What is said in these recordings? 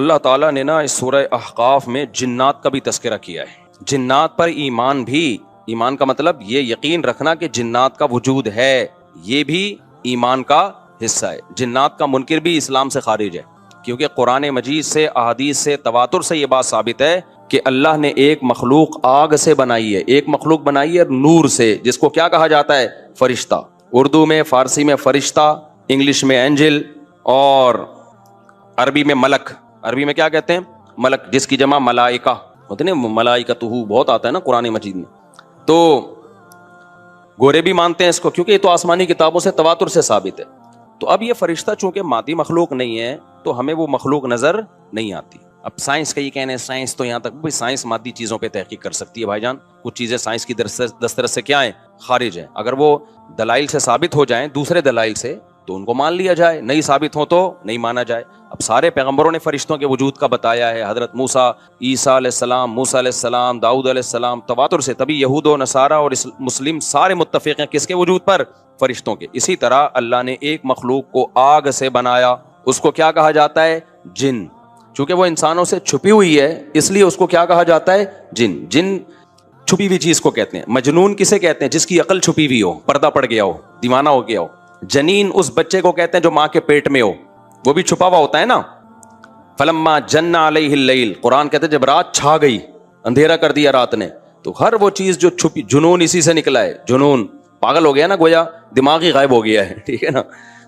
اللہ تعالیٰ نے نا اس سورہ احقاف میں جنات کا بھی تذکرہ کیا ہے. جنات پر ایمان بھی، ایمان کا مطلب یہ یقین رکھنا کہ جنات کا وجود ہے، یہ بھی ایمان کا حصہ ہے. جنات کا منکر بھی اسلام سے خارج ہے، کیونکہ قرآن مجید سے، احادیث سے، تواتر سے یہ بات ثابت ہے کہ اللہ نے ایک مخلوق آگ سے بنائی ہے، ایک مخلوق بنائی ہے نور سے، جس کو کیا کہا جاتا ہے؟ فرشتہ. اردو میں، فارسی میں فرشتہ، انگلش میں اینجل، اور عربی میں ملک. عربی میں کیا کہتے ہیں؟ ملک، جس کی جمع ملائکہ ہوتے ہیں. ملائکتہ بہت آتا ہے نا قرآن مجید میں. تو گورے بھی مانتے ہیں اس کو، کیونکہ یہ تو آسمانی کتابوں سے تواتر سے ثابت ہے. تو اب یہ فرشتہ چونکہ مادی مخلوق نہیں ہے تو ہمیں وہ مخلوق نظر نہیں آتی. اب سائنس کا یہ کہنا ہے، سائنس تو یہاں تک سائنس مادی چیزوں پہ تحقیق کر سکتی ہے بھائی جان. کچھ چیزیں سائنس کی دسترس سے کیا ہیں؟ خارج ہیں. اگر وہ دلائل سے ثابت ہو جائیں، دوسرے دلائل سے، تو ان کو مان لیا جائے، نہیں ثابت ہو تو نہیں مانا جائے. اب سارے پیغمبروں نے فرشتوں کے وجود کا بتایا ہے. حضرت موسیٰ، عیسیٰ علیہ السلام، موسیٰ علیہ السلام، داؤد علیہ السلام، تواتر سے. تبھی یہود و نصارہ اور مسلم سارے متفق ہیں کس کے وجود پر؟ فرشتوں کے. اسی طرح اللہ نے ایک مخلوق کو آگ سے بنایا، اس کو کیا کہا جاتا ہے؟ جن. چونکہ وہ انسانوں سے چھپی ہوئی ہے اس لیے اس کو کیا کہا جاتا ہے؟ جن. جن چھپی ہوئی چیز کو کہتے ہیں. مجنون کسے کہتے ہیں؟ جس کی عقل چھپی ہوئی ہو، پردہ پڑ گیا ہو، دیوانہ ہو گیا ہو. جنین اس بچے کو کہتے ہیں جو ماں کے پیٹ میں ہو، وہ بھی چھپا ہوا ہوتا ہے نا. فلما جن علیہ اللیل، قرآن کہتے ہیں جب رات چھا گئی، اندھیرا کر دیا رات نے، تو ہر وہ چیز جو چھپی، جنون اسی سے نکلا ہے. جنون پاگل ہو گیا نا، گویا دماغ ہی غائب ہو گیا ہے، ٹھیک ہے نا.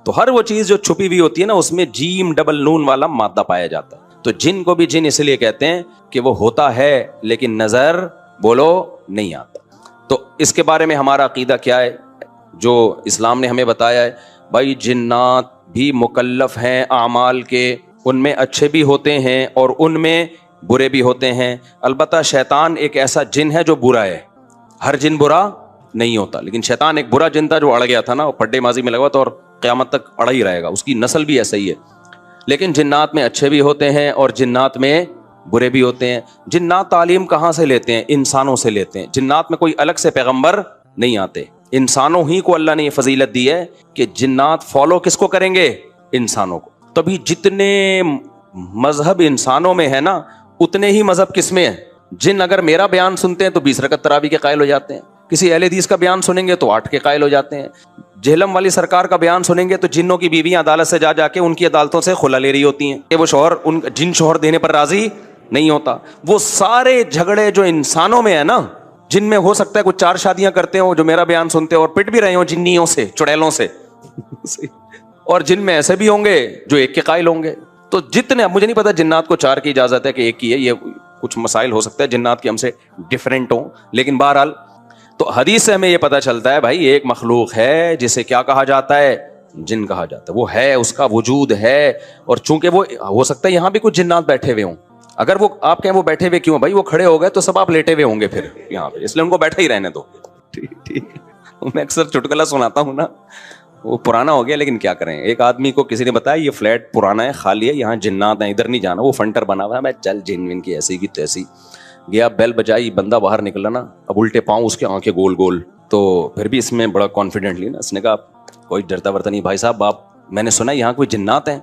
تو ہر وہ چیز جو چھپی ہوئی ہوتی ہے نا، اس میں جیم ڈبل نون والا مادہ پایا جاتا ہے. تو جن کو بھی جن اس لیے کہتے ہیں کہ وہ ہوتا ہے لیکن نظر بولو نہیں آتا. تو اس کے بارے میں ہمارا عقیدہ کیا ہے جو اسلام نے ہمیں بتایا ہے؟ بھائی جنات بھی مکلف ہیں اعمال کے، ان میں اچھے بھی ہوتے ہیں اور ان میں برے بھی ہوتے ہیں. البتہ شیطان ایک ایسا جن ہے جو برا ہے. ہر جن برا نہیں ہوتا، لیکن شیطان ایک برا جن تھا جو اڑ گیا تھا نا، پڈے ماضی میں لگا تھا اور قیامت تک اڑا ہی رہے گا. اس کی نسل بھی ایسا ہی ہے. لیکن جنات میں اچھے بھی ہوتے ہیں اور جنات میں برے بھی ہوتے ہیں. جنات تعلیم کہاں سے لیتے ہیں؟ انسانوں سے لیتے ہیں. جنات میں کوئی الگ سے پیغمبر نہیں آتے. انسانوں ہی کو اللہ نے یہ فضیلت دی ہے کہ جنات فالو کس کو کریں گے؟ انسانوں کو. تبھی جتنے مذہب انسانوں میں ہے نا، اتنے ہی مذہب کس میں ہے؟ جن اگر میرا بیان سنتے ہیں تو 20 رکعت تراویح کے قائل ہو جاتے ہیں. کسی اہل حدیث کا بیان سنیں گے تو 8 کے قائل ہو جاتے ہیں. جہلم والی سرکار کا بیان سنیں گے تو جنوں کی بیویاں عدالت سے جا کے ان کی عدالتوں سے خلا لے رہی ہوتی ہیں کہ وہ شوہر جن شوہر دینے پر راضی نہیں ہوتا. وہ سارے جھگڑے جو انسانوں میں ہے نا، جن میں ہو سکتا ہے کچھ 4 شادیاں کرتے ہوں جو میرا بیان سنتے اور پٹ بھی رہے ہوں جنیوں سے، چڑیلوں سے اور جن میں ایسے بھی ہوں گے جو 1 کے قائل ہوں گے. تو جتنے، اب مجھے نہیں پتا جنات کو 4 کی اجازت ہے کہ 1 کی ہے، یہ کچھ مسائل ہو سکتا ہے جنات کے ہم سے ڈیفرنٹ ہوں. لیکن بہرحال تو حدیث سے ہمیں یہ پتہ چلتا ہے بھائی ایک مخلوق ہے جسے کیا کہا جاتا ہے؟ جن کہا جاتا ہے. وہ ہے، اس کا وجود ہے. اور چونکہ وہ ہو سکتا ہے یہاں بھی کچھ جنات بیٹھے ہوئے ہوں. اگر وہ آپ کہیں وہ بیٹھے ہوئے کیوں؟ بھائی وہ کھڑے ہو گئے تو سب آپ لیٹے ہوئے ہوں گے پھر یہاں پہ، اس لیے ان کو بیٹھا ہی رہنے دو. ٹھیک. میں اکثر چٹکلا سناتا ہوں نا، وہ پرانا ہو گیا لیکن کیا کریں. ایک آدمی کو کسی نے بتایا یہ فلیٹ پرانا ہے، خالی ہے، یہاں جنات ہیں، ادھر نہیں جانا. وہ فنٹر بنا ہوا ہے. میں چل جن ون کی ایسی کی تیسی گیا، بیل بجائی، بندہ باہر نکلا نا، اب الٹے پاؤں اس کے آنکھیں گول گول. تو پھر بھی اس میں بڑا کانفیڈنٹلی نا اس نے کہا کوئی ڈرتا ورتا نہیں بھائی صاحب، آپ میں نے سنا یہاں کوئی جنات ہیں.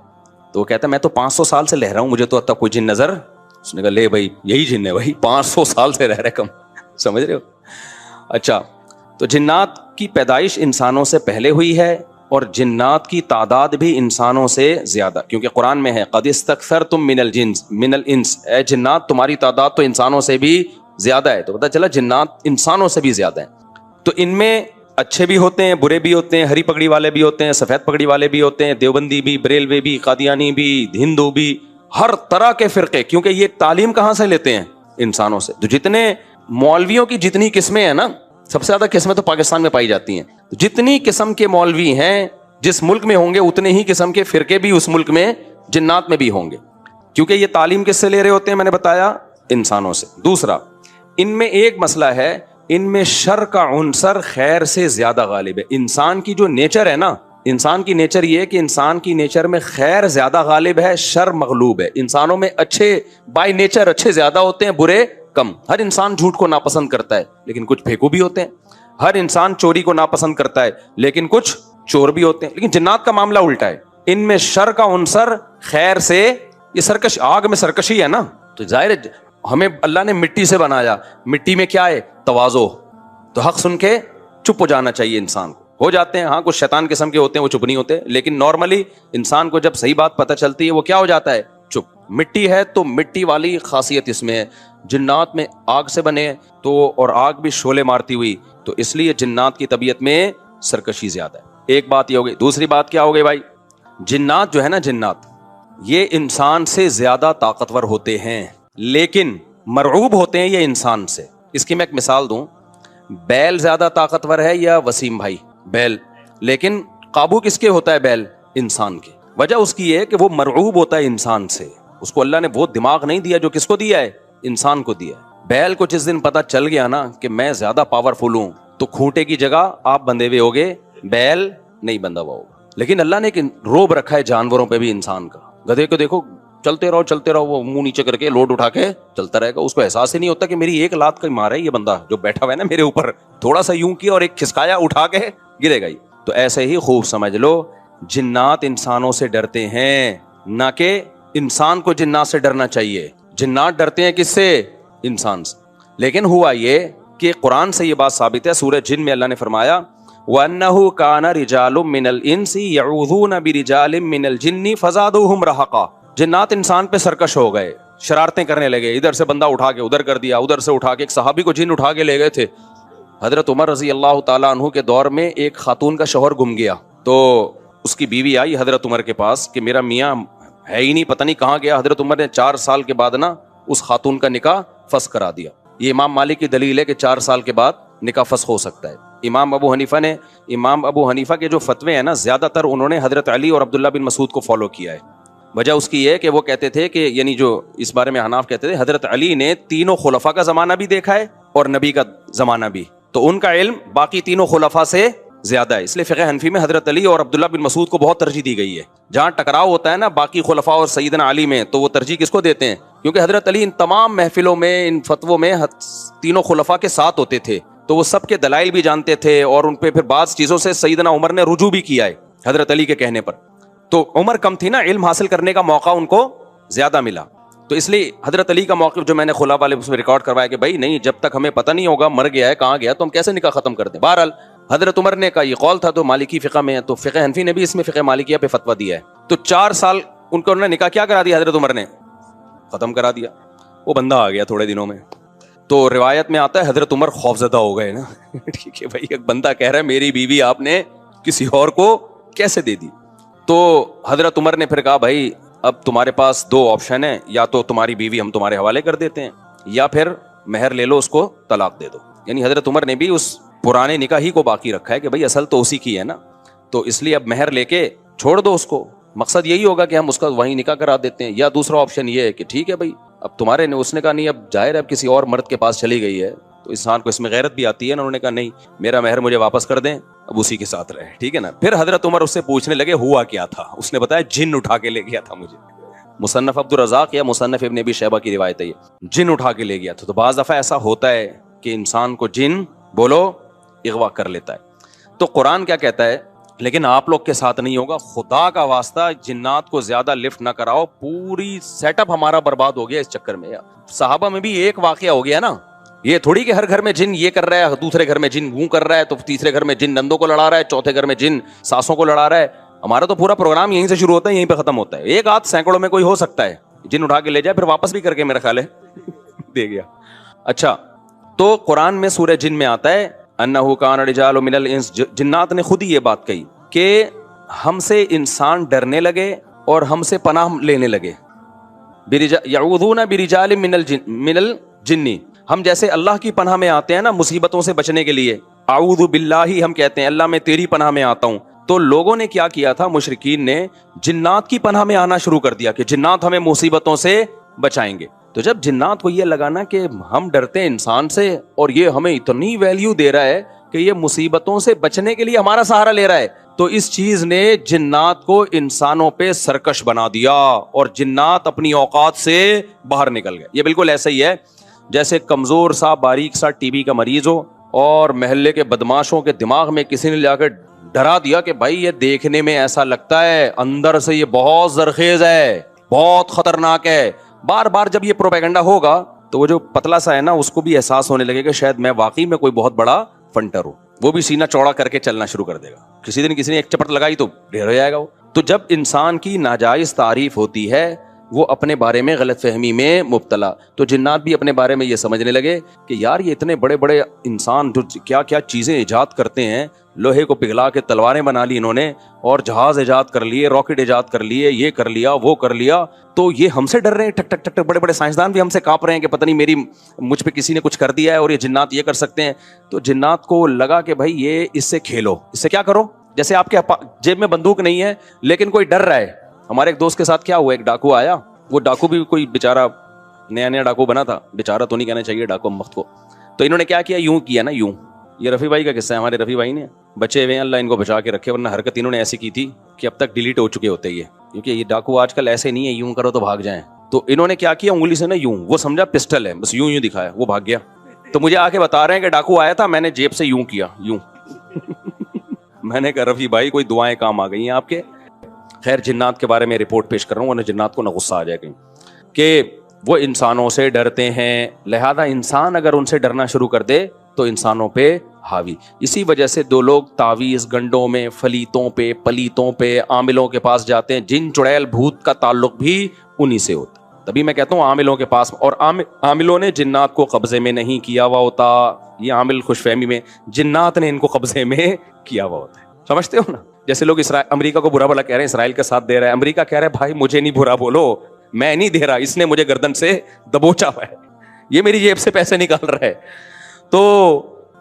تو وہ کہتا ہے میں تو 500 سال سے رہ رہا ہوں، مجھے تو اب تک کوئی جن نظر. اس نے کہا لے بھائی یہی جن ہے بھائی، 500 سال سے رہ رہے کم، سمجھ رہے ہو. اچھا، تو جنات کی پیدائش انسانوں سے پہلے ہوئی ہے اور جنات کی تعداد بھی انسانوں سے زیادہ، کیونکہ قرآن میں ہے قد استکثرتم من الانس، اے جنات تمہاری تعداد تو انسانوں سے بھی زیادہ ہے. تو پتہ چلا جنات انسانوں سے بھی زیادہ ہیں. تو ان میں اچھے بھی ہوتے ہیں، برے بھی ہوتے ہیں، ہری پگڑی والے بھی ہوتے ہیں، سفید پگڑی والے بھی ہوتے ہیں، دیوبندی بھی، بریلوی بھی، قادیانی بھی، ہندو بھی، ہر طرح کے فرقے. کیونکہ یہ تعلیم کہاں سے لیتے ہیں؟ انسانوں سے. تو جتنے مولویوں کی جتنی قسمیں ہیں نا، سب سے زیادہ قسمیں تو پاکستان میں پائی جاتی ہیں. جتنی قسم کے مولوی ہیں جس ملک میں ہوں گے، اتنے ہی قسم کے فرقے بھی اس ملک میں جنات میں بھی ہوں گے. کیونکہ یہ تعلیم کس سے لے رہے ہوتے ہیں؟ میں نے بتایا انسانوں سے. دوسرا، ان میں ایک مسئلہ ہے، ان میں شر کا عنصر خیر سے زیادہ غالب ہے. انسان کی جو نیچر ہے نا، انسان کی نیچر یہ ہے کہ انسان کی نیچر میں خیر زیادہ غالب ہے، شر مغلوب ہے. انسانوں میں اچھے بائی نیچر اچھے زیادہ ہوتے ہیں، برے کم. ہر انسان جھوٹ کو ناپسند کرتا ہے لیکن کچھ پھیکو بھی ہوتے ہیں. ہر انسان چوری کو ناپسند کرتا ہے لیکن کچھ چور بھی ہوتے ہیں. لیکن جنات کا معاملہ الٹا ہے، ان میں شر کا عنصر خیر سے یہ سرکش آگ میں سرکشی ہے نا. تو ظاہر ہے ہمیں اللہ نے مٹی سے بنایا, مٹی میں کیا ہے؟ تواضع. تو حق سن کے چپ ہو جانا چاہیے انسان کو. ہو جاتے ہیں ہاں کچھ شیطان قسم کے ہوتے ہیں, وہ چپ نہیں ہوتے, لیکن نارملی انسان کو جب صحیح بات پتہ چلتی ہے وہ کیا ہو جاتا ہے؟ چپ. مٹی ہے تو مٹی والی خاصیت اس میں ہے. جنات میں آگ سے بنے تو, اور آگ بھی شعلے مارتی ہوئی, تو اس لیے جنات کی طبیعت میں سرکشی زیادہ ہے. ایک بات یہ ہو گئی. دوسری بات کیا ہو گئی بھائی؟ جنات جو ہے نا, جنات یہ انسان سے زیادہ طاقتور ہوتے ہیں لیکن مرعوب ہوتے ہیں یہ انسان سے. اس کی میں ایک مثال دوں, بیل زیادہ طاقتور ہے یا وسیم بھائی؟ بیل. لیکن قابو کس کے ہوتا ہے؟ بیل. انسان کے. وجہ اس کی ہے کہ وہ مرعوب ہوتا ہے انسان سے. اس کو اللہ نے وہ دماغ نہیں دیا جو کس کو دیا ہے؟ انسان کو دیا ہے. بیل کو جس دن پتا چل گیا نا کہ میں زیادہ پاورفل ہوں, تو کھوٹے کی جگہ آپ بندھے ہوئے ہوگے, بیل نہیں بندھا ہوا ہوگا. لیکن اللہ نے ایک روب رکھا ہے جانوروں پہ بھی انسان کا. گدھے کو دیکھو چلتے رہو, وہ منہ نیچے کر کے لوڈ اٹھا کے چلتا رہے گا. اس کو احساس ہی نہیں ہوتا کہ میری ایک لات کا مارا ہے یہ بندہ جو بیٹھا ہوا ہے نا میرے اوپر, تھوڑا سا یوں کیا اور ایک کھسکایا اٹھا کے گرے گا ہی. تو ایسے ہی خوب سمجھ لو, جنات انسانوں سے ڈرتے ہیں, نہ کہ انسان کو جنات سے ڈرنا چاہیے. جنات ڈرتے ہیں کس سے؟ انسان سے. لیکن ہوا یہ کہ قرآن سے یہ بات ثابت ہے. سورہ جن میں اللہ نے فرمایا وَأَنَّهُ كَانَ رِجَالٌ مِّنَ الْإِنسِ يَعُوذُونَ بِرِجَالٍ مِّنَ الْجِنِّ فَزَادُوهُمْ رَهَقًا. جنات انسان پہ سرکش ہو گئے, شرارتیں کرنے لگے, ادھر سے بندہ اٹھا کے ادھر کر دیا, ادھر سے اٹھا کے. ایک صحابی کو جن اٹھا کے لے گئے تھے. حضرت عمر رضی اللہ تعالیٰ عنہ کے دور میں ایک خاتون کا شوہر گم گیا, تو اس کی بیوی آئی حضرت عمر کے پاس کہ میرا میاں ہے ہی نہیں, پتہ نہیں کہاں گیا. حضرت عمر نے 4 سال کے بعد نا اس خاتون کا نکاح فسخ کرا دیا. یہ امام مالک کی دلیل ہے کہ 4 سال کے بعد نکاح فسخ ہو سکتا ہے. امام ابو حنیفہ کے جو فتوے ہیں نا, زیادہ تر انہوں نے حضرت علی اور عبداللہ بن مسعود کو فالو کیا ہے. وجہ اس کی یہ ہے کہ وہ کہتے تھے کہ یعنی جو اس بارے میں حناف کہتے تھے, حضرت علی نے تینوں خلفاء کا زمانہ بھی دیکھا ہے اور نبی کا زمانہ بھی, تو ان کا علم باقی تینوں خلفاء سے زیادہ ہے. اس لیے فقہ حنفی میں حضرت علی اور عبداللہ بن مسعود کو بہت ترجیح دی گئی ہے. جہاں ٹکراؤ ہوتا ہے نا باقی خلفاء اور سیدنا علی میں, تو وہ ترجیح کس کو دیتے ہیں؟ کیونکہ حضرت علی ان تمام محفلوں میں, ان فتووں میں تینوں خلفاء کے ساتھ ہوتے تھے, تو وہ سب کے دلائل بھی جانتے تھے, اور ان پہ پھر بعض چیزوں سے سیدنا عمر نے رجوع بھی کیا ہے حضرت علی کے کہنے پر. تو عمر کم تھی نا, علم حاصل کرنے کا موقع ان کو زیادہ ملا. تو اس لیے حضرت علی کا موقف جو میں نے خلا والے اس میں ریکارڈ کروایا کہ بھائی نہیں, جب تک ہمیں پتہ نہیں ہوگا مر گیا ہے کہاں گیا, تو ہم کیسے نکاح ختم کر دیں. بہرحال حضرت عمر نے کا یہ قول تھا, تو مالکی فقہ میں ہے, تو فقہ حنفی نے بھی اس میں فقہ مالکیہ پہ فتویٰ دیا ہے. تو 4 سال ان کو انہوں نے نکاح کیا کرا دیا, حضرت عمر نے ختم کرا دیا. وہ بندہ آ گیا تھوڑے دنوں میں. تو روایت میں آتا ہے حضرت عمر خوفزدہ ہو گئے نا ٹھیک ہے بھائی, ایک بندہ کہہ رہا ہے میری بیوی آپ نے کسی اور کو کیسے دے دی. تو حضرت عمر نے پھر کہا بھائی اب تمہارے پاس 2 آپشن ہیں, یا تو تمہاری بیوی ہم تمہارے حوالے کر دیتے ہیں, یا پھر مہر لے لو, اس کو طلاق دے دو. یعنی حضرت عمر نے بھی اس پرانے نکاح ہی کو باقی رکھا ہے کہ بھائی اصل تو اسی کی ہے نا, تو اس لیے اب مہر لے کے چھوڑ دو اس کو. مقصد یہی ہوگا کہ ہم اس کا وہیں نکاح کرا دیتے ہیں. یا دوسرا آپشن یہ ہے کہ ٹھیک ہے بھائی اب تمہارے نے, اس نے کہا نہیں اب ظاہر ہے اب کسی اور مرد کے پاس چلی گئی ہے, تو انسان کو اس میں غیرت بھی آتی ہے نا. انہوں نے کہا نہیں, میرا مہر مجھے واپس کر دیں, اب اسی کے ساتھ رہے, ٹھیک ہے نا. پھر حضرت عمر اس سے پوچھنے لگے ہوا کیا تھا. اس نے بتایا جن اٹھا کے لے گیا تھا مجھے. مصنف عبدالرزاق یا مصنف ابن ابی شیبہ کی روایت ہے, یہ جن اٹھا کے لے گیا تھا. تو بعض دفعہ ایسا ہوتا ہے کہ انسان کو جن بولو اغوا کر لیتا ہے. تو قرآن کیا کہتا ہے, لیکن آپ لوگ کے ساتھ نہیں ہوگا, خدا کا واسطہ جنات کو زیادہ لفٹ نہ کراؤ. پوری سیٹ اپ ہمارا برباد ہو گیا اس چکر میں. صحابہ میں بھی ایک واقعہ ہو گیا نا, یہ تھوڑی کہ ہر گھر میں جن یہ کر رہا ہے, دوسرے گھر میں جن وہ کر رہا ہے, تو تیسرے گھر میں جن نندوں کو لڑا رہا ہے, چوتھے گھر میں جن ساسوں کو لڑا رہا ہے. ہمارا تو پورا پروگرام یہیں سے شروع ہوتا ہے یہیں پہ ختم ہوتا ہے. ایک آدھ سینکڑوں میں کوئی ہو سکتا ہے جن اٹھا کے لے جائے, پھر واپس بھی کر کے میرا خیال ہے دے گیا. اچھا, تو قرآن میں سورہ جن میں آتا ہے انہ کان رجال من الانس, جنات نے خود ہی یہ بات کہی کہ ہم سے انسان ڈرنے لگے اور ہم سے پناہ لینے لگے. یعوذون برجال من الجن, ہم جیسے اللہ کی پناہ میں آتے ہیں نا مصیبتوں سے بچنے کے لیے, اعوذ باللہ ہم کہتے ہیں اللہ میں تیری پناہ میں آتا ہوں. تو لوگوں نے کیا کیا تھا, مشرکین نے جنات کی پناہ میں آنا شروع کر دیا کہ جنات ہمیں مصیبتوں سے بچائیں گے. تو جب جنات کو یہ لگانا کہ ہم ڈرتے ہیں انسان سے اور یہ ہمیں اتنی ویلیو دے رہا ہے کہ یہ مصیبتوں سے بچنے کے لیے ہمارا سہارا لے رہا ہے, تو اس چیز نے جنات کو انسانوں پہ سرکش بنا دیا اور جنات اپنی اوقات سے باہر نکل گئے. یہ بالکل ایسا ہی ہے جیسے کمزور سا باریک سا ٹی بی کا مریض ہو اور محلے کے بدماشوں کے دماغ میں کسی نے جا کے ڈرا دیا کہ بھائی یہ دیکھنے میں ایسا لگتا ہے اندر سے یہ بہت زرخیز ہے, بہت خطرناک ہے. بار بار جب یہ پروپیگنڈا ہوگا تو وہ جو پتلا سا ہے نا اس کو بھی احساس ہونے لگے کہ شاید میں واقعی میں کوئی بہت بڑا فنٹر ہوں. وہ بھی سینہ چوڑا کر کے چلنا شروع کر دے گا. کسی دن کسی نے ایک چپٹ لگائی تو ڈھیر ہو جائے گا وہ. تو جب انسان کی ناجائز تعریف ہوتی ہے وہ اپنے بارے میں غلط فہمی میں مبتلا. تو جنات بھی اپنے بارے میں یہ سمجھنے لگے کہ یار یہ اتنے بڑے بڑے انسان جو کیا کیا چیزیں ایجاد کرتے ہیں, لوہے کو پگھلا کے تلواریں بنا لی انہوں نے, اور جہاز ایجاد کر لیے, راکٹ ایجاد کر لیے, یہ کر لیا وہ کر لیا, تو یہ ہم سے ڈر رہے ہیں. ٹک ٹک ٹک ٹک بڑے بڑے سائنسدان بھی ہم سے کانپ رہے ہیں کہ پتہ نہیں مجھ پہ کسی نے کچھ کر دیا ہے اور یہ جنات یہ کر سکتے ہیں. تو جنات کو لگا کہ بھائی یہ اس سے کھیلو, اس سے کیا کرو, جیسے آپ کے جیب میں بندوق نہیں ہے لیکن کوئی ڈر رہا ہے. ہمارے ایک دوست کے ساتھ کیا ہوا, ایک ڈاکو آیا, وہ ڈاکو بھی کوئی بیچارہ نیا نیا ڈاکو بنا تھا, بیچارہ تو نہیں کہنا چاہیے ڈاکو مخت کو. تو انہوں نے کیا کیا, یوں کیا نا, یوں. یہ رفیع بھائی کا قصہ ہے, ہمارے رفیع بھائی نے بچے ہوئے ہیں, اللہ ان کو بچا کے رکھے, ورنہ حرکت انہوں نے ایسی کی تھی کہ اب تک ڈیلیٹ ہو چکے ہوتے یہ, کیونکہ یہ ڈاکو آج کل ایسے نہیں ہے یوں کرو تو بھاگ جائیں. تو انہوں نے کیا کیا, انگلی سے نا یوں, وہ سمجھا پسٹل ہے, بس یوں یوں دکھایا, وہ بھاگ گیا. تو مجھے آ کے بتا رہے ہیں کہ ڈاکو آیا تھا, میں نے جیب سے یوں کیا, یوں. میں نے کہا رفیع بھائی کوئی دعائیں کام آ گئی ہیں آپ کے. خیر جنات کے بارے میں رپورٹ پیش کر رہا ہوں, ورنہ جنات کو نہ غصہ آ جائے کہیں, کہ وہ انسانوں سے ڈرتے ہیں, لہذا انسان اگر ان سے ڈرنا شروع کر دے تو انسانوں پہ حاوی. اسی وجہ سے دو لوگ تعویذ گنڈوں میں, فلیتوں پہ, پلیتوں پہ, عاملوں کے پاس جاتے ہیں. جن چڑیل بھوت کا تعلق بھی انہی سے ہوتا. تبھی میں کہتا ہوں عاملوں کے پاس, اور عاملوں نے جنات کو قبضے میں نہیں کیا ہوا ہوتا. یہ عامل خوش فہمی میں, جنات نے ان کو قبضے میں کیا ہوا ہوتا ہے. سمجھتے ہو نا, جیسے لوگ امریکہ کو برا بھلا کہہ رہے ہیں, اسرائیل کا ساتھ دے رہا ہے, امریکہ کہہ رہا ہے بھائی مجھے نہیں برا بولو, میں نہیں دے رہا, اس نے مجھے گردن سے دبوچا ہوا ہے, یہ میری جیب سے پیسے نکال رہا ہے. تو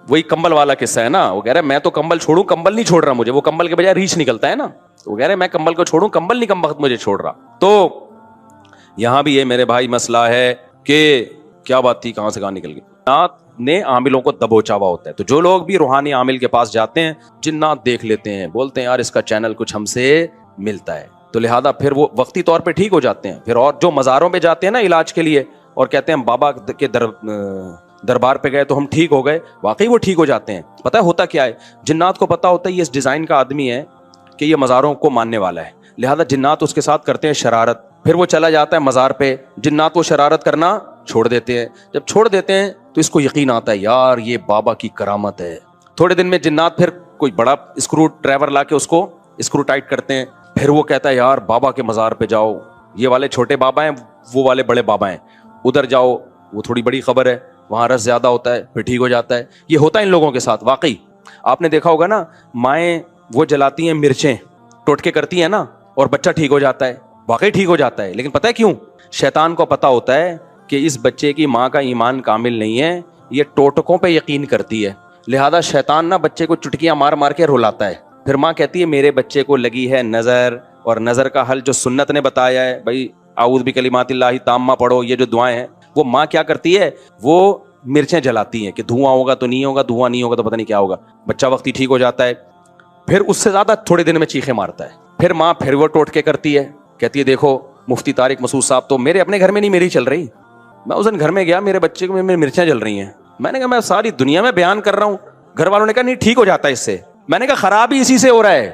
وہی کمبل والا قصہ ہے نا, وہ کہہ رہا ہے میں تو کمبل چھوڑوں, کمبل نہیں چھوڑ رہا مجھے, وہ کمبل کے بجائے ریچھ نکلتا ہے نا, وہ کہہ رہے ہیں میں کمبل کو چھوڑوں, کمبل نہیں کم وقت مجھے چھوڑ رہا. تو یہاں بھی یہ میرے بھائی مسئلہ ہے کہ کیا بات تھی, کہاں سے کہاں نکل گئی. جنات نے عاملوں کو دبوچا ہوا ہوتا ہے. تو جو لوگ بھی روحانی عامل کے پاس جاتے ہیں, جنات دیکھ لیتے ہیں, بولتے ہیں یار اس کا چینل کچھ ہم سے ملتا ہے, تو لہذا پھر وہ وقتی طور پہ ٹھیک ہو جاتے ہیں. پھر اور جو مزاروں پہ جاتے ہیں نا علاج کے لیے اور کہتے ہیں بابا کے دربار پہ گئے تو ہم ٹھیک ہو گئے, واقعی وہ ٹھیک ہو جاتے ہیں. پتہ ہوتا کیا ہے, جنات کو پتا ہوتا ہے یہ اس ڈیزائن کا آدمی ہے کہ یہ مزاروں کو ماننے والا ہے, لہذا جنات اس کے ساتھ کرتے ہیں شرارت. پھر وہ چلا جاتا ہے مزار پہ, جنات وہ شرارت کرنا چھوڑ دیتے ہیں. جب چھوڑ دیتے ہیں تو اس کو یقین آتا ہے یار یہ بابا کی کرامت ہے. تھوڑے دن میں جنات پھر کوئی بڑا اسکرو ڈرائیور لا کے اس کو اسکرو ٹائٹ کرتے ہیں. پھر وہ کہتا ہے یار بابا کے مزار پہ جاؤ, یہ والے چھوٹے بابا ہیں, وہ والے بڑے بابا ہیں, ادھر جاؤ, وہ تھوڑی بڑی خبر ہے, وہاں رس زیادہ ہوتا ہے, پھر ٹھیک ہو جاتا ہے. یہ ہوتا ہے ان لوگوں کے ساتھ. واقعی آپ نے دیکھا ہوگا نا, مائیں وہ جلاتی ہیں مرچیں, ٹوٹکے کرتی ہیں نا, اور بچہ ٹھیک ہو جاتا ہے, واقعی ٹھیک ہو جاتا ہے. لیکن پتہ ہے کیوں, شیطان کو پتا ہوتا ہے کہ اس بچے کی ماں کا ایمان کامل نہیں ہے, یہ ٹوٹکوں پہ یقین کرتی ہے, لہذا شیطان نا بچے کو چٹکیاں مار مار کے رلاتا ہے. پھر ماں کہتی ہے میرے بچے کو لگی ہے نظر, اور نظر کا حل جو سنت نے بتایا ہے, بھائی اعوذ بکلمات اللہ تامہ پڑھو, یہ جو دعائیں ہیں, وہ ماں کیا کرتی ہے, وہ مرچیں جلاتی ہیں کہ دھواں ہوگا تو نہیں ہوگا, دھواں نہیں ہوگا تو پتہ نہیں کیا ہوگا. بچہ وقتی ٹھیک ہو جاتا ہے, پھر اس سے زیادہ تھوڑے دن میں چیخیں مارتا ہے. پھر ماں پھر وہ ٹوٹکے کرتی ہے, کہتی ہے دیکھو مفتی طارق مسعود صاحب تو میرے اپنے گھر میں نہیں میری چل رہی, میں اس دن گھر میں گیا, میرے بچے کو مرچیں جل رہی ہیں. میں نے کہا میں ساری دنیا میں بیان کر رہا ہوں. گھر والوں نے کہا نہیں ٹھیک ہو جاتا ہے اس سے. میں نے کہا خراب ہی اسی سے ہو رہا ہے,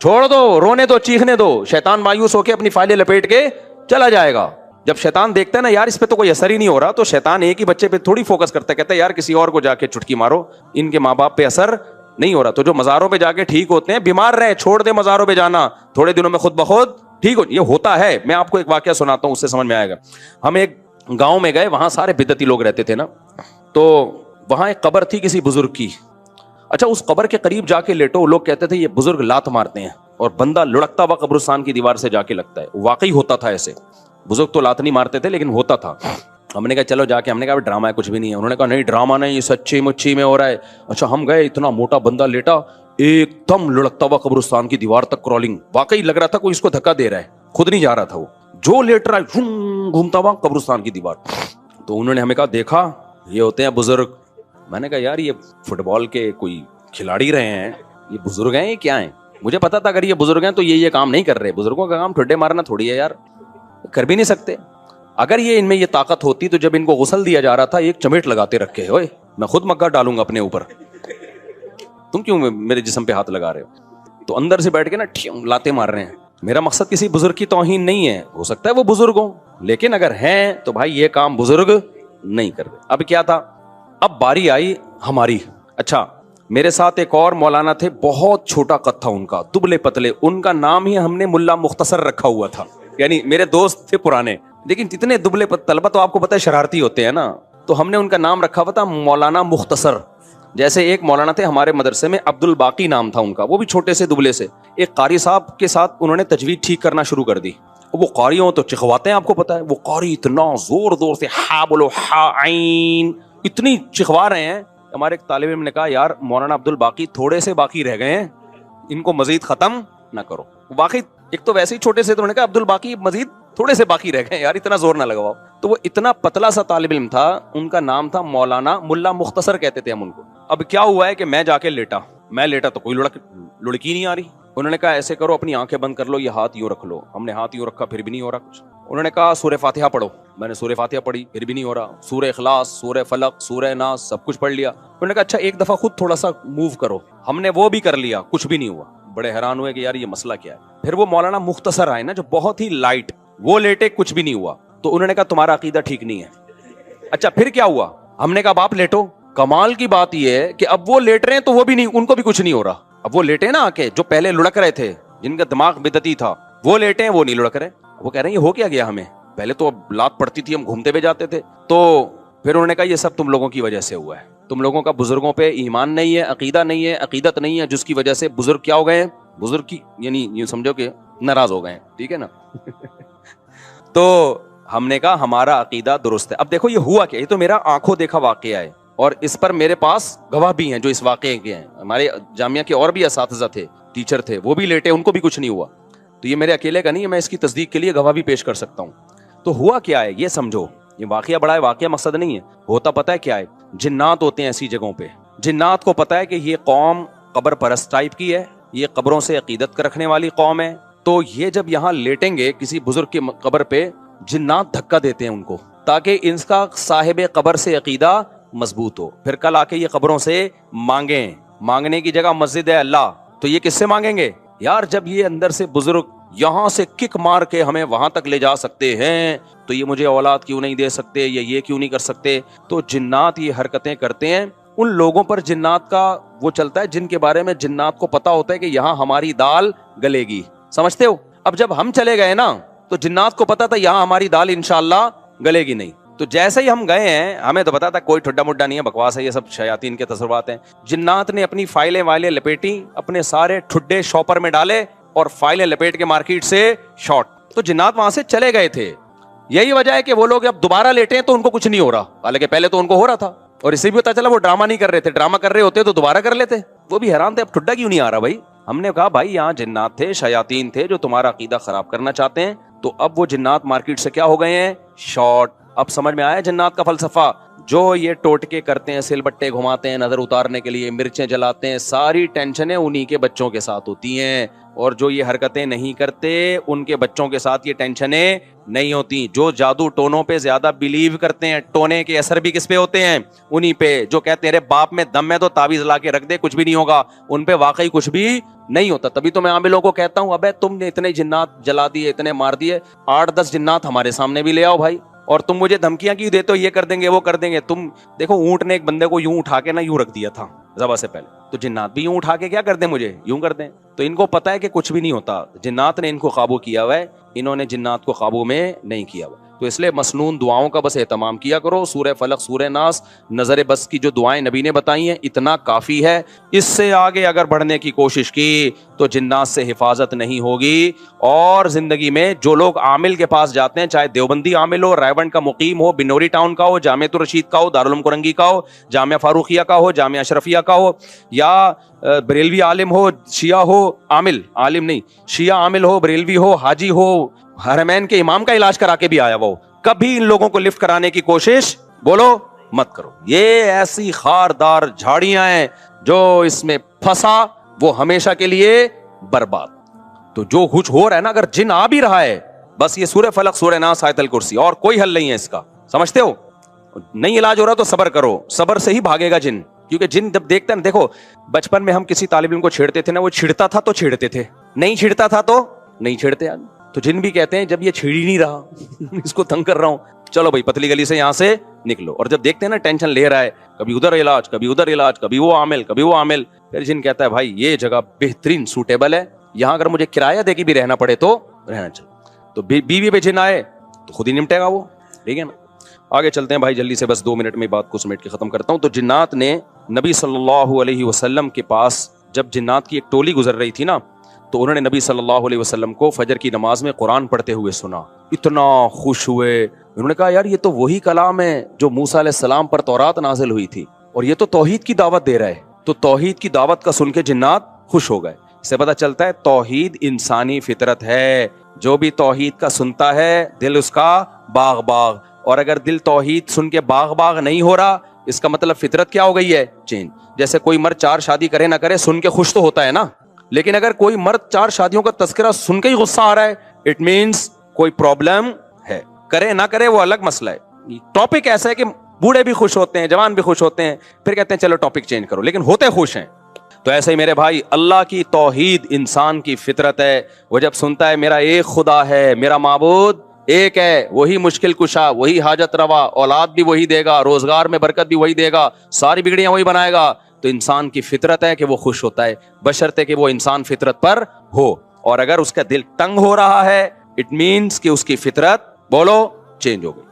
چھوڑ دو, رونے دو, چیخنے دو, شیطان مایوس ہو کے اپنی فائلیں لپیٹ کے چلا جائے گا. جب شیطان دیکھتا ہے نا یار اس پہ تو کوئی اثر ہی نہیں ہو رہا, تو شیطان ایک ہی بچے پہ تھوڑی فوکس کرتا ہے, کہتا ہے یار کسی اور کو جا کے چٹکی مارو, ان کے ماں باپ پہ اثر نہیں ہو رہا. تو جو مزاروں پہ جا کے ٹھیک ہوتے ہیں, بیمار رہے چھوڑ دے مزاروں پہ جانا, تھوڑے دنوں میں خود بخود ٹھیک ہو. یہ ہوتا ہے. میں آپ کو ایک واقعہ سناتا ہوں, اس سے سمجھ میں آئے گا. ہم ایک گاؤں میں گئے, وہاں سارے بدعتی لوگ رہتے تھے نا, تو وہاں ایک قبر تھی کسی بزرگ کی. اچھا اس قبر کے قریب جا کے لیٹو, لوگ کہتے تھے یہ بزرگ لات مارتے ہیں, اور بندہ لڑکتا ہوا قبرستان کی دیوار سے جا کے لگتا ہے. واقعی ہوتا تھا ایسے, بزرگ تو لات نہیں مارتے تھے لیکن ہوتا تھا. ہم نے کہا چلو جا کے, ہم نے کہا ڈرامہ ہے, کچھ بھی نہیں ہے. انہوں نے کہا نہیں ڈرامہ نہیں, یہ سچی مچی میں ہو رہا ہے. اچھا ہم گئے, اتنا موٹا بندہ لیٹا, ایک دم لڑکتا ہوا قبرستان کی دیوار تک کرالنگ, واقعی لگ رہا تھا کوئی اس کو دھکا دے رہا ہے, خود نہیں جا رہا تھا وہ, جو لیٹ رہا ہے گھومتا ہوا قبرستان کی دیوار. تو انہوں نے ہمیں کہا دیکھا یہ ہوتے ہیں بزرگ. میں نے کہا یار یہ فٹ بال کے کوئی کھلاڑی رہے ہیں, یہ بزرگ ہیں, یہ کیا ہیں؟ مجھے پتا تھا اگر یہ بزرگ ہیں تو یہ کام نہیں کر رہے. بزرگوں کا کام ٹھڈے مارنا تھوڑی ہے یار, کر بھی نہیں سکتے. اگر یہ ان میں یہ طاقت ہوتی تو جب ان کو غسل دیا جا رہا تھا ایک چمیٹ لگاتے رکھے, اوئے میں خود مگا ڈالوں گا اپنے اوپر, تم کیوں میرے جسم پہ ہاتھ لگا رہے ہو؟ تو اندر سے بیٹھ کے نا لاتے مار رہے ہیں. میرا مقصد کسی بزرگ کی توہین نہیں ہے, ہو سکتا ہے وہ بزرگ ہوں, لیکن اگر ہیں تو بھائی یہ کام بزرگ نہیں کرتے. اب کیا تھا, اب باری آئی ہماری. اچھا میرے ساتھ ایک اور مولانا تھے, بہت چھوٹا قد تھا ان کا, دبلے پتلے, ان کا نام ہی ہم نے ملا مختصر رکھا ہوا تھا. یعنی میرے دوست تھے پرانے, لیکن اتنے دبلے طلبہ تو آپ کو پتہ ہے شرارتی ہوتے ہیں نا, تو ہم نے ان کا نام رکھا ہوا تھا مولانا مختصر. جیسے ایک مولانا تھے ہمارے مدرسے میں, عبد الباقی نام تھا ان کا, وہ بھی چھوٹے سے دبلے سے. ایک قاری صاحب کے ساتھ انہوں نے تجوید ٹھیک کرنا شروع کر دی. وہ قاری ہوں تو چکھواتے ہیں, آپ کو پتا ہے وہ قاری اتنا زور زور سے ہا بولو ہا عین اتنی چکھوا رہے ہیں. ہمارے ایک طالب علم نے کہا یار مولانا عبد الباقی تھوڑے سے باقی رہ گئے ہیں, ان کو مزید ختم نہ کرو. واقعی ایک تو ویسے ہی چھوٹے سے, تو انہوں نے کہا عبد الباقی مزید تھوڑے سے باقی رہ گئے یار, اتنا زور نہ لگواؤ. تو وہ اتنا پتلا سا طالب علم تھا, ان کا نام تھا مولانا ملا مختصر کہتے تھے ہم ان کو. اب کیا ہوا ہے کہ میں جا کے لیٹا تو کوئی لڑکی نہیں آ رہی. انہوں نے کہا ایسے کرو اپنی آنکھیں بند کر لو, یہ ہاتھ یوں رکھ لو. ہم نے ہاتھ یوں رکھا, پھر بھی نہیں ہو رہا کچھ. انہوں نے کہا سورہ فاتحہ پڑھو. میں نے سورہ فاتحہ پڑھی, پھر بھی نہیں ہو رہا. سورہ اخلاص, سورہ فلق, سورہ ناس سب کچھ پڑھ لیا. انہوں نے کہا اچھا ایک دفعہ خود تھوڑا سا موو کرو. ہم نے وہ بھی کر لیا, کچھ بھی نہیں ہوا. بڑے حیران ہوئے کہ یار یہ مسئلہ کیا ہے. پھر وہ مولانا مختصر آئے نا جو بہت ہی لائٹ, وہ لیٹے, کچھ بھی نہیں ہوا. تو انہوں نے کہا تمہارا عقیدہ ٹھیک نہیں ہے. اچھا پھر کیا ہوا, ہم نے کہا باپ لیٹو. کمال کی بات یہ ہے کہ اب وہ لیٹ رہے ہیں تو وہ بھی نہیں, ان کو بھی کچھ نہیں ہو رہا. اب وہ لیٹے نا آ کے, جو پہلے لڑک رہے تھے, جن کا دماغ بدعتی تھا, وہ لیٹے ہیں, وہ نہیں لڑک رہے. وہ کہہ رہے ہیں یہ ہو کیا گیا ہمیں, پہلے تو لات پڑتی تھی, ہم گھومتے ہوئے جاتے تھے. تو پھر انہوں نے کہا یہ سب تم لوگوں کی وجہ سے ہوا ہے, تم لوگوں کا بزرگوں پہ ایمان نہیں ہے, عقیدہ نہیں ہے, عقیدت نہیں ہے, جس کی وجہ سے بزرگ کیا ہو گئے ہیں, بزرگ کی یعنی یہ سمجھو کہ ناراض ہو گئے ہیں. ٹھیک ہے نا. تو ہم نے کہا ہمارا عقیدہ درست ہے. اب دیکھو یہ ہوا کیا, یہ تو میرا آنکھوں دیکھا واقعہ ہے, اور اس پر میرے پاس گواہ بھی ہیں جو اس واقعے کے ہیں. ہمارے جامعہ کے اور بھی اساتذہ تھے, ٹیچر تھے, وہ بھی لیٹے, ان کو بھی کچھ نہیں ہوا. تو یہ میرے اکیلے کا نہیں ہے, میں اس کی تصدیق کے لیے گواہ بھی پیش کر سکتا ہوں. تو ہوا کیا ہے یہ سمجھو, یہ واقعہ بڑا ہے, واقعہ مقصد نہیں ہے. ہوتا پتہ ہے کیا ہے, جنات ہوتے ہیں ایسی جگہوں پہ. جنات کو پتہ ہے کہ یہ قوم قبر پرست ٹائپ کی ہے, یہ قبروں سے عقیدت رکھنے والی قوم ہے. تو یہ جب یہاں لیٹیں گے کسی بزرگ کی قبر پہ, جنات دھکا دیتے ہیں ان کو, تاکہ ان کا صاحب قبر سے عقیدہ مضبوط ہو. پھر کل آ کے یہ قبروں سے مانگیں, مانگنے کی جگہ مسجد ہے اللہ, تو یہ کس سے مانگیں گے یار؟ جب یہ اندر سے بزرگ یہاں سے کک مار کے ہمیں وہاں تک لے جا سکتے ہیں, تو یہ مجھے اولاد کیوں نہیں دے سکتے, یہ کیوں نہیں کر سکتے. تو جنات یہ حرکتیں کرتے ہیں. ان لوگوں پر جنات کا وہ چلتا ہے جن کے بارے میں جنات کو پتا ہوتا ہے کہ یہاں ہماری دال گلے گی, سمجھتے ہو. اب جب ہم چلے گئے نا, تو جنات کو پتا تھا یہاں ہماری دال انشاءاللہ گلے گی نہیں. تو جیسے ہی ہم گئے ہیں, ہمیں تو پتا تھا کوئی ٹھڈا مڈا نہیں ہے, بکواس ہے, یہ سب شیاطین کے تصورات ہیں. جنات نے اپنی فائلیں لپیٹی, اپنے سارے ٹھڈے شاپر میں ڈالے, اور فائلیں لپیٹ کے مارکیٹ سے شارٹ. تو جنات وہاں سے چلے گئے تھے. یہی وجہ ہے کہ وہ لوگ اب دوبارہ لیٹے ہیں تو ان کو کچھ نہیں ہو رہا, حالانکہ پہلے تو ان کو ہو رہا تھا. اور اسے بھی پتا چلا وہ ڈرامہ نہیں کر رہے تھے, ڈرامہ کر رہے ہوتے تو دوبارہ کر لیتے. وہ بھی حیران تھے اب ٹھڈا کیوں نہیں آ رہا بھائی. ہم نے کہا بھائی یہاں جنات تھے, شیاطین تھے جو تمہارا عقیدہ خراب کرنا چاہتے ہیں. تو اب وہ جنات مارکیٹ سے کیا ہو گئے ہیں, شارٹ. اب سمجھ میں آیا جنات کا فلسفہ. جو یہ ٹوٹکے کرتے ہیں, سل بٹے گھماتے ہیں نظر اتارنے کے لیے, مرچیں جلاتے ہیں, ساری ٹینشنیں انہی کے بچوں کے ساتھ ہوتی ہیں. اور جو یہ حرکتیں نہیں کرتے ان کے بچوں کے ساتھ یہ ٹینشنیں نہیں ہوتی. جو جادو ٹونوں پہ زیادہ بلیو کرتے ہیں, ٹونے کے اثر بھی کس پہ ہوتے ہیں, انہی پہ. جو کہتے ہیں تیرے باپ میں دم ہے تو تعویذ لا کے رکھ دے, کچھ بھی نہیں ہوگا, ان پہ واقعی کچھ بھی نہیں ہوتا. تبھی تو میں عاملوں کو کہتا ہوں ابے تم نے اتنے جنات جلا دیے, اتنے مار دیے, 8-10 جنات ہمارے سامنے بھی لے آؤ بھائی. اور تم مجھے دھمکیاں کیوں دیتے ہو, یہ کر دیں گے وہ کر دیں گے. تم دیکھو اونٹ نے ایک بندے کو یوں اٹھا کے نا یوں رکھ دیا تھا ذبح سے پہلے, تو جنات بھی یوں اٹھا کے کیا کر دیں, مجھے یوں کر دیں. تو ان کو پتا ہے کہ کچھ بھی نہیں ہوتا, جنات نے ان کو قابو کیا ہوا ہے, انہوں نے جنات کو قابو میں نہیں کیا ہوا. تو اس لیے مسنون دعاؤں کا بس اہتمام کیا کرو. سورہ فلق, سورہ ناس, نظر بس کی جو دعائیں نبی نے بتائی ہیں اتنا کافی ہے. اس سے آگے اگر بڑھنے کی کوشش کی تو جنات سے حفاظت نہیں ہوگی. اور زندگی میں جو لوگ عامل کے پاس جاتے ہیں, چاہے دیوبندی عامل ہو, رائیونڈ کا مقیم ہو, بنوری ٹاؤن کا ہو, جامعۃ الرشید کا ہو, دارالعلوم کرنگی کا ہو, جامعہ فاروقیہ کا ہو, جامعہ اشرفیہ کا ہو, یا بریلوی عالم ہو, شیعہ ہو, عالم نہیں, شیعہ عامل ہو, بریلوی ہو, حاجی ہو, حرمین کے امام کا علاج کرا کے بھی آیا وہ, کبھی ان لوگوں کو لفٹ کرانے کی کوشش بولو مت کرو. یہ ایسی خاردار جھاڑیاں ہیں جو اس میں پھنسا وہ ہمیشہ کے لیے برباد. تو جو کچھ ہو رہا ہے نا, اگر جن آ بھی رہا ہے, بس یہ سورہ فلق, سورہ ناس, آیت الکرسی, اور کوئی حل نہیں ہے اس کا, سمجھتے ہو. نہیں علاج ہو رہا تو صبر کرو, صبر سے ہی بھاگے گا جن. کیونکہ جن جب دیکھتے ہیں, دیکھو بچپن میں ہم کسی طالب علم کو چھیڑتے تھے نا, وہ چھڑتا تھا تو چھیڑتے تھے, نہیں چھڑتا تھا تو نہیں چھیڑتے آدمی. تو جن بھی کہتے ہیں جب یہ چھیڑ ہی نہیں رہا اس کو تنگ کر رہا ہوں, چلو بھائی پتلی گلی سے یہاں سے نکلو. اور جب دیکھتے ہیں نا ٹینشن لے رہا ہے, کبھی ادھر علاج, کبھی ادھر علاج, کبھی وہ عامل, کبھی وہ عامل, پھر جن کہتا ہے بھائی یہ جگہ بہترین سوٹیبل ہے, یہاں اگر مجھے کرایہ دے کے بھی رہنا پڑے تو رہنا چاہیے. تو بیوی پہ جن آئے تو خود ہی نمٹے گا وہ, ٹھیک ہے نا. آگے چلتے ہیں بھائی جلدی سے, بس 2 منٹ میں بات کو سمیٹ کے ختم کرتا ہوں. تو جنات نے نبی صلی اللہ علیہ وسلم کے پاس, جب جنات کی ایک ٹولی گزر رہی تھی نا, تو انہوں نے نبی صلی اللہ علیہ وسلم کو فجر کی نماز میں قرآن پڑھتے ہوئے سنا. اتنا خوش ہوئے, انہوں نے کہا یار یہ تو وہی کلام ہے جو موسیٰ علیہ السلام پر تورات نازل ہوئی تھی, اور یہ تو توحید کی دعوت دے رہا ہے. تو توحید کی دعوت کا سن کے جنات خوش ہو گئے. اس سے پتہ چلتا ہے توحید انسانی فطرت ہے, جو بھی توحید کا سنتا ہے دل اس کا باغ باغ. اور اگر دل توحید سن کے باغ باغ نہیں ہو رہا, اس کا مطلب فطرت کیا ہو گئی ہے, چینج. جیسے کوئی مرد 4 شادی کرے نہ کرے سن کے خوش تو ہوتا ہے نا, لیکن اگر کوئی مرد 4 شادیوں کا تذکرہ سن کے ہی غصہ آ رہا ہے, اٹ مینس کوئی پرابلم ہے. کرے نہ کرے وہ الگ مسئلہ ہے. ٹاپک ایسا ہے کہ بوڑھے بھی خوش ہوتے ہیں, جوان بھی خوش ہوتے ہیں, پھر کہتے ہیں چلو ٹاپک چینج کرو, لیکن ہوتے خوش ہیں. تو ایسے ہی میرے بھائی اللہ کی توحید انسان کی فطرت ہے. وہ جب سنتا ہے میرا ایک خدا ہے, میرا معبود ایک ہے, وہی مشکل کشا, وہی حاجت روا, اولاد بھی وہی دے گا, روزگار میں برکت بھی وہی دے گا, ساری بگڑیاں وہی بنائے گا, تو انسان کی فطرت ہے کہ وہ خوش ہوتا ہے, بشرطے کہ وہ انسان فطرت پر ہو. اور اگر اس کا دل تنگ ہو رہا ہے, اٹ مینس کہ اس کی فطرت بولو چینج ہو گئی.